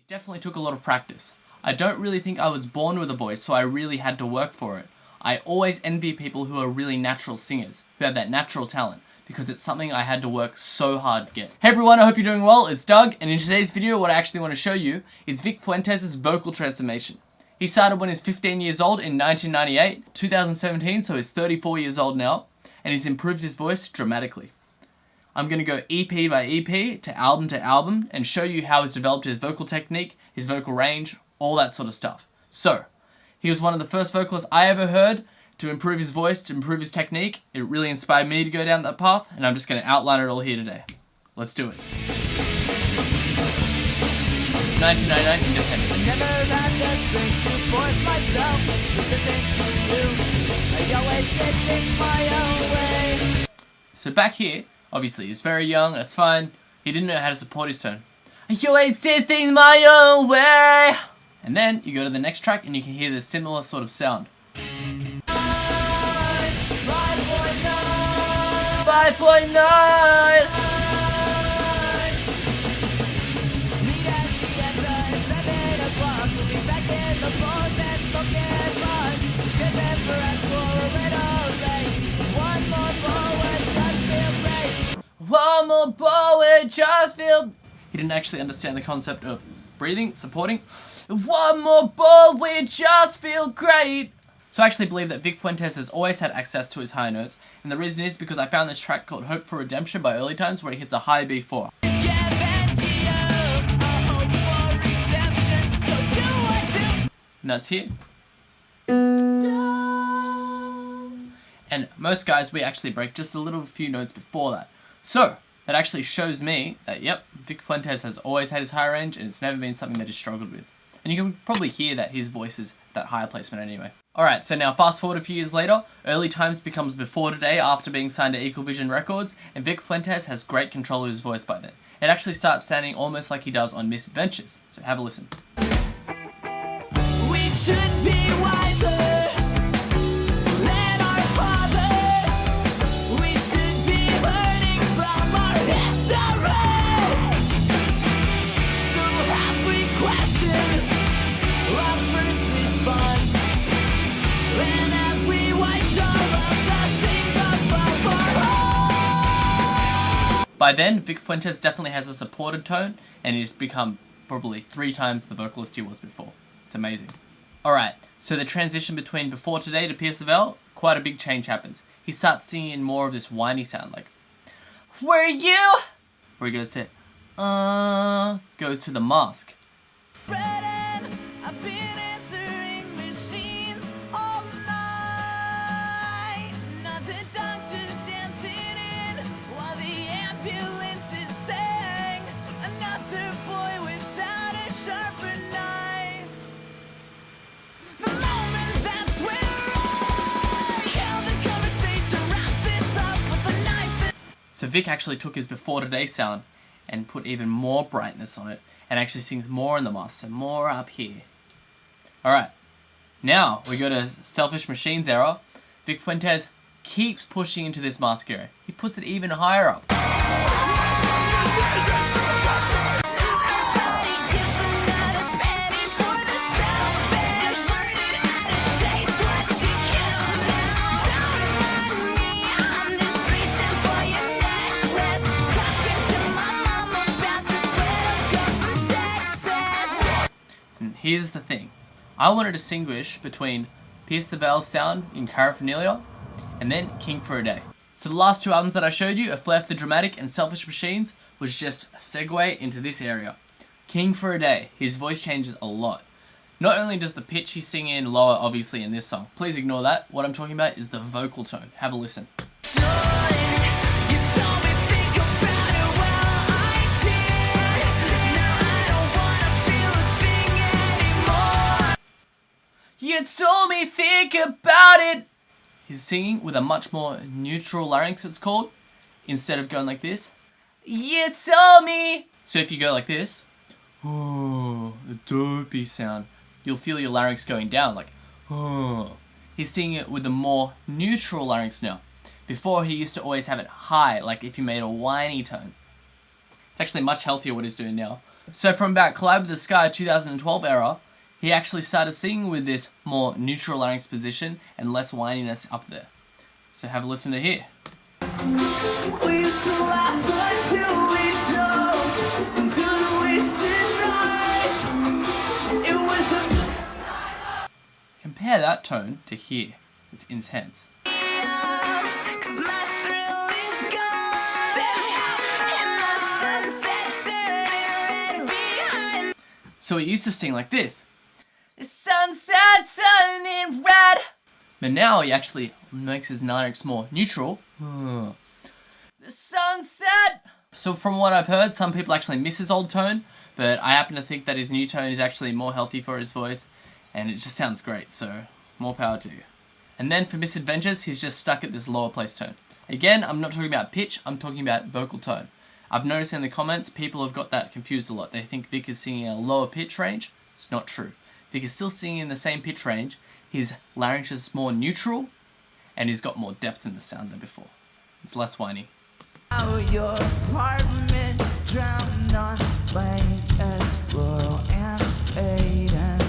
It definitely took a lot of practice. I don't really think I was born with a voice, so I really had to work for it. I always envy people who are really natural singers, who have that natural talent, because it's something I had to work so hard to get. Hey everyone, I hope you're doing well, it's Doug, and in today's video what I actually want to show you is Vic Fuentes' vocal transformation. He started when he was 15 years old in 1998, 2017, so he's 34 years old now, and he's improved his voice dramatically. I'm going to go EP by EP to album and show you how he's developed his vocal technique, his vocal range, all that sort of stuff. So, he was one of the first vocalists I ever heard to improve his voice, to improve his technique. It really inspired me to go down that path, and I'm just going to outline it all here today. Let's do it. 1999 Independent. Never had the strength to force myself to listen to you. I always did things my own way. So back here, obviously he's very young, that's fine. He didn't know how to support his tone. I always did things my own way. And then you go to the next track and you can hear this similar sort of sound. 5.9. One more forward, just feel. He didn't actually understand the concept of breathing, supporting. One more ball, we just feel great. So I actually believe that Vic Fuentes has always had access to his high notes, and the reason is because I found this track called Hope for Redemption by Early Times where he hits a high B4. And that's here. And most guys, we actually break just a little few notes before that. So, that actually shows me that, yep, Vic Fuentes has always had his high range and it's never been something that he's struggled with. And you can probably hear that his voice is that higher placement anyway. Alright, so now fast forward a few years later, Early Times becomes Before Today after being signed to Equal Vision Records, and Vic Fuentes has great control of his voice by then. It actually starts sounding almost like he does on Misadventures, so have a listen. We should be wiser. By then, Vic Fuentes definitely has a supported tone, and he's become probably 3 times the vocalist he was before. It's amazing. Alright, so the transition between Before Today to Pierce the Veil, quite a big change happens. He starts singing in more of this whiny sound, like, were you? Where he goes to, goes to the mask. So Vic actually took his Before Today sound and put even more brightness on it and actually sings more in the mask, so more up here. Alright, now we go to Selfish Machines era. Vic Fuentes keeps pushing into this mask area. He puts it even higher up. Here's the thing, I want to distinguish between Pierce the Veil's sound in Paraphernalia and then King for a Day. So the last 2 albums that I showed you, A Flair for the Dramatic and Selfish Machines, was just a segue into this area. King for a Day, his voice changes a lot. Not only does the pitch he's singing in lower obviously in this song, please ignore that, what I'm talking about is the vocal tone. Have a listen. You told me think about it. He's singing with a much more neutral larynx, it's called, instead of going like this. You told me. So if you go like this, oh, a dopey sound, you'll feel your larynx going down, like, oh. He's singing it with a more neutral larynx now. Before, he used to always have it high, like if you made a whiny tone. It's actually much healthier what he's doing now. So from about Collide with the Sky 2012 era, he actually started singing with this more neutral larynx position and less whininess up there. So have a listen to here. We used to laugh until we choked into the wasted night. It was the Compare that tone to here. It's intense. 'cause my thrill is gone. And the sunset turning red behind. So he used to sing like this. The sunset turning red. But now he actually makes his larynx more neutral. The sunset. So from what I've heard, some people actually miss his old tone, but I happen to think that his new tone is actually more healthy for his voice, and it just sounds great, so more power to you. And then for Misadventures, he's just stuck at this lower place tone. Again, I'm not talking about pitch, I'm talking about vocal tone. I've noticed in the comments, people have got that confused a lot. They think Vic is singing a lower pitch range. It's not true. Vic is still singing in the same pitch range. His larynx is more neutral, and he's got more depth in the sound than before. It's less whiny. Now your apartment drowned on white as floral and fading.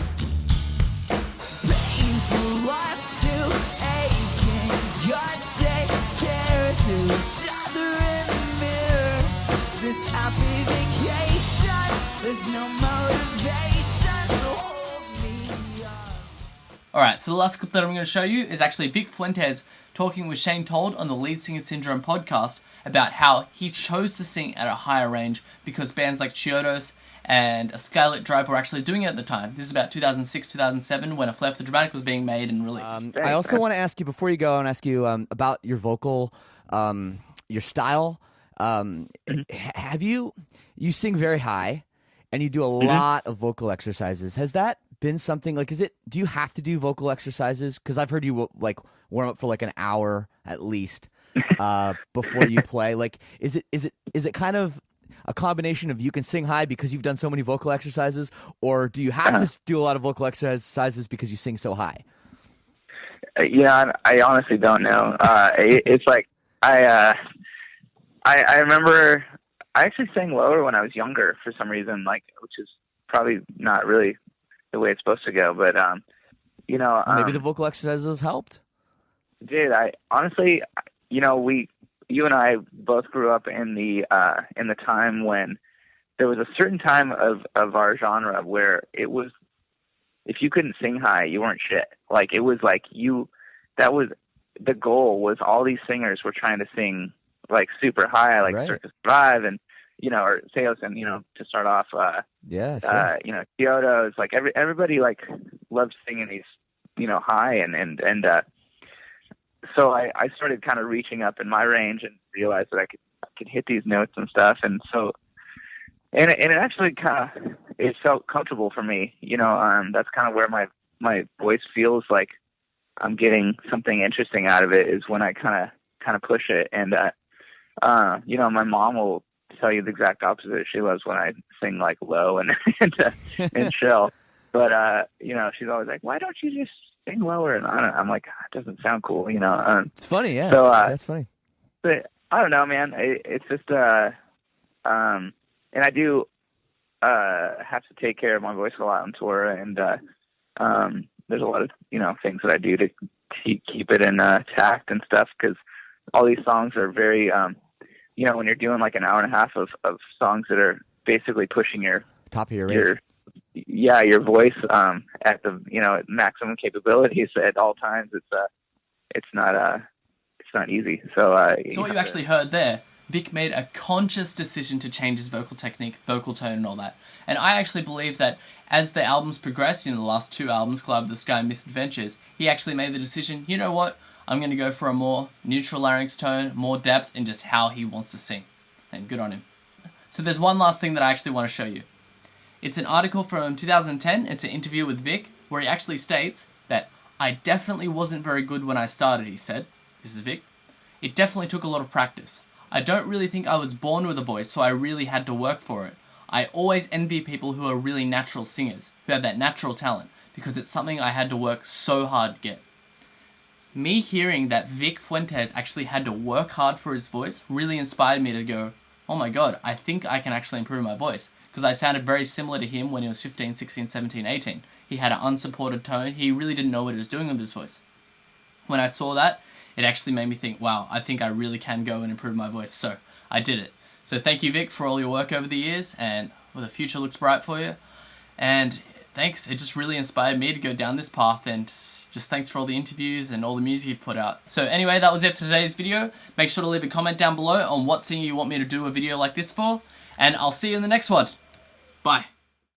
Painful loss to aching yards, they tear through each other in the mirror. This happy vacation, there's no motivation to hold me up. Alright, so the last clip that I'm going to show you is actually Vic Fuentes talking with Shane Told on the Lead Singer Syndrome podcast about how he chose to sing at a higher range because bands like Chiodos and A Scarlet Drive were actually doing it at the time. This is about 2006, 2007 when A Flare for the Dramatic was being made and released. I also want to ask you, before you go, and ask you about your vocal, your style. Have you sing very high and you do a lot of vocal exercises. Has that been something, like, do you have to do vocal exercises? Because I've heard you like warm up for like an hour at least before you play. Like, is it kind of a combination of you can sing high because you've done so many vocal exercises, or do you have to do a lot of vocal exercises because you sing so high? Yeah, I honestly don't know. It's like I remember I actually sang lower when I was younger for some reason, like, which is probably not really the way it's supposed to go. But Maybe the vocal exercises have helped. Dude, I honestly, you and I both grew up in the time when there was a certain time of our genre where it was, if you couldn't sing high, you weren't shit. Like, it was like that was the goal, was all these singers were trying to sing like super high, like Right. Circus Survive and, or Seos and, to start off, Yeah, sure. Kyoto's, like everybody like loved singing these, high and so I started kind of reaching up in my range and realized that I could hit these notes and stuff. And so, and it actually it felt comfortable for me, that's kind of where my voice feels like I'm getting something interesting out of it, is when I kind of push it. And, my mom will tell you the exact opposite. She loves when I sing like low and chill. But, she's always like, why don't you just sing lower? And I'm like, it doesn't sound cool, It's funny, yeah. So, that's funny. But I don't know, man. It's just, and I do have to take care of my voice a lot on tour, and there's a lot of things that I do to keep it intact and stuff, because all these songs are very, when you're doing like an hour and a half of songs that are basically pushing your Top of your range. your voice at the at maximum capabilities at all times. It's not easy. So what you actually heard there, Vic made a conscious decision to change his vocal technique, vocal tone and all that. And I actually believe that as the albums progressed, the last two albums, Collide with the Sky and Misadventures, he actually made the decision, you know what, I'm going to go for a more neutral larynx tone, more depth in just how he wants to sing. And good on him. So there's one last thing that I actually want to show you. It's an article from 2010, it's an interview with Vic, where he actually states that I definitely wasn't very good when I started, he said. This is Vic. It definitely took a lot of practice. I don't really think I was born with a voice, so I really had to work for it. I always envy people who are really natural singers, who have that natural talent, because it's something I had to work so hard to get. Me hearing that Vic Fuentes actually had to work hard for his voice really inspired me to go, oh my god, I think I can actually improve my voice. because I sounded very similar to him when he was 15, 16, 17, 18. He had an unsupported tone. He really didn't know what he was doing with his voice. When I saw that, it actually made me think, wow, I think I really can go and improve my voice. So I did it. So thank you, Vic, for all your work over the years, and well, the future looks bright for you. And thanks, it just really inspired me to go down this path, and just thanks for all the interviews and all the music you've put out. So anyway, that was it for today's video. Make sure to leave a comment down below on what singer you want me to do a video like this for, and I'll see you in the next one. Bye.